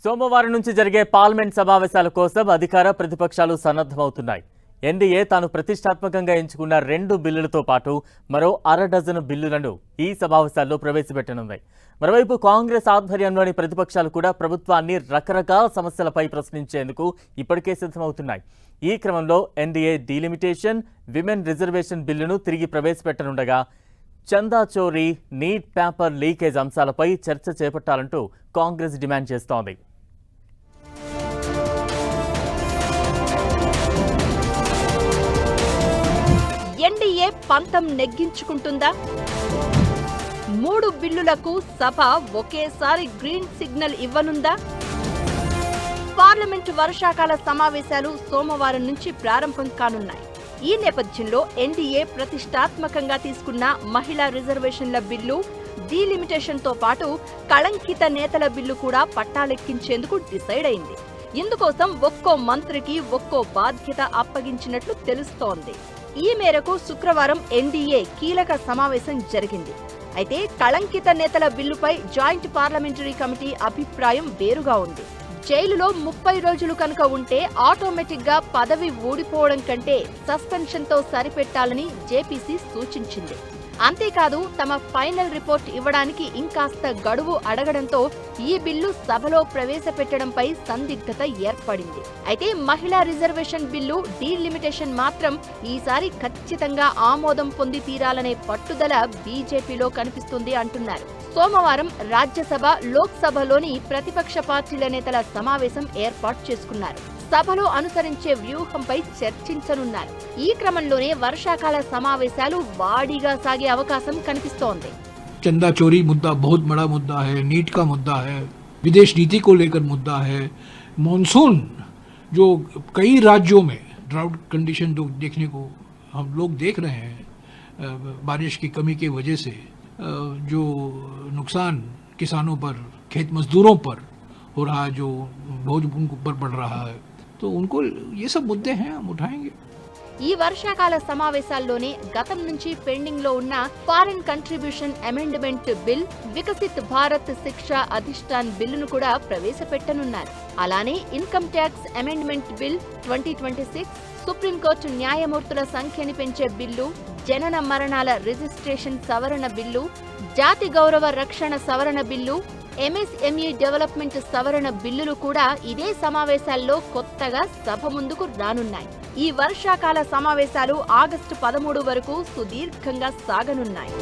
సోమవారం నుంచి జరిగే పార్లమెంట్ సమావేశాల కోసం అధికార ప్రతిపక్షాలు సన్నద్ధమవుతున్నాయి. ఎన్డీఏ తాను ప్రతిష్టాత్మకంగా ఎంచుకున్న 2 బిల్లులతో పాటు మరో 1/2 డజను బిల్లులను ఈ సమావేశాల్లో ప్రవేశపెట్టనున్నాయి. మరోవైపు కాంగ్రెస్ ఆధ్వర్యంలోని ప్రతిపక్షాలు కూడా ప్రభుత్వాన్ని రకరకాల సమస్యలపై ప్రశ్నించేందుకు ఇప్పటికే సిద్ధమవుతున్నాయి. ఈ క్రమంలో ఎన్డీఏ డీలిమిటేషన్, విమెన్ రిజర్వేషన్ బిల్లును తిరిగి ప్రవేశపెట్టనుండగా చందా చోరీ, నీట్ పేపర్ లీకేజ్ అంశాలపై చర్చ చేపట్టాలంటూ కాంగ్రెస్ డిమాండ్ చేస్తోంది. ఎన్డీఏ పంతం నెగ్గించుకుంటుందా? 3 బిల్లులకు సభ ఒకేసారి గ్రీన్ సిగ్నల్ ఇవ్వనుందా? పార్లమెంటు వర్షాకాల సమావేశాలు సోమవారం నుంచి ప్రారంభం కానున్నాయి. ఈ నేపథ్యంలో ఎన్డీఏ ప్రతిష్టాత్మకంగా తీసుకున్న మహిళా రిజర్వేషన్ల బిల్లు, డీలిమిటేషన్తో పాటు కళంకిత నేతల బిల్లు కూడా పట్టాలెక్కించేందుకు డిసైడ్ అయింది. ఇందుకోసం ఒక్కో మంత్రికి ఒక్కో బాధ్యత అప్పగించినట్లు తెలుస్తోంది. ఈ మేరకు శుక్రవారం ఎన్డీఏ కీలక సమావేశం జరిగింది. అయితే కళంకిత నేతల బిల్లుపై జాయింట్ పార్లమెంటరీ కమిటీ అభిప్రాయం వేరుగా ఉంది. జైలులో 30 రోజులు కనుక ఉంటే ఆటోమేటిక్ గా పదవి ఊడిపోవడం కంటే సస్పెన్షన్ తో సరిపెట్టాలని జేపీసీ సూచించింది. అంతేకాదు, తమ ఫైనల్ రిపోర్ట్ ఇవ్వడానికి ఇంకాస్త గడువు అడగడంతో ఈ బిల్లు సభలో ప్రవేశపెట్టడంపై సందిగ్ధత ఏర్పడింది. అయితే మహిళా రిజర్వేషన్ బిల్లు, డీలిమిటేషన్ మాత్రం ఈసారి ఖచ్చితంగా ఆమోదం పొంది తీరాలనే పట్టుదల బీజేపీలో కనిపిస్తుంది అంటున్నారు. సోమవారం రాజ్యసభ, లోక్సభలోని ప్రతిపక్ష పార్టీల నేతల సమావేశం ఏర్పాటు చేసుకున్నారు. సభలో అనుసరించే వ్యూహంపై చర్చించనున్నారు. ఈ క్రమంలోనే వర్షాకాల సమావేశాలు వాడిగా సాగే అవకాశం కనిపిస్తోంది. चंदा चोरी मुद्दा बहुत बड़ा मुद्दा है, नीट का मुद्दा है, विदेश नीति को लेकर मुद्दा है, मॉनसून जो कई राज्यों में ड्राउट कंडीशन जो देखने को हम लोग देख रहे हैं, बारिश की कमी की वजह से जो नुकसान किसानों पर, खेत मजदूरों पर हो रहा है, जो बोझ उनके ऊपर पड़ रहा है, तो उनको ये सब मुद्दे हैं, हम उठाएंगे. ఈ వర్షాకాల సమావేశాల్లోనే గతం నుంచి పెండింగ్ లో ఉన్న foreign contribution amendment bill, Viksit Bharat శిక్ష అధిష్టాన్ బిల్లును కూడా ప్రవేశపెట్టనున్నారు. అలానే income tax amendment bill 2026, supreme court న్యాయమూర్తుల సంఖ్యని పెంచే బిల్లు, జనన మరణాల రిజిస్ట్రేషన్ సవరణ బిల్లు, జాతి గౌరవ రక్షణ సవరణ బిల్లు, ఎంఎస్ఎంఈ డెవలప్మెంట్ సవరణ బిల్లులు కూడా ఇదే సమావేశాల్లో కొత్తగా సభ ముందుకు రానున్నాయి. ఈ వర్షాకాల సమావేశాలు ఆగస్టు 13 వరకు సుదీర్ఘంగా సాగనున్నాయి.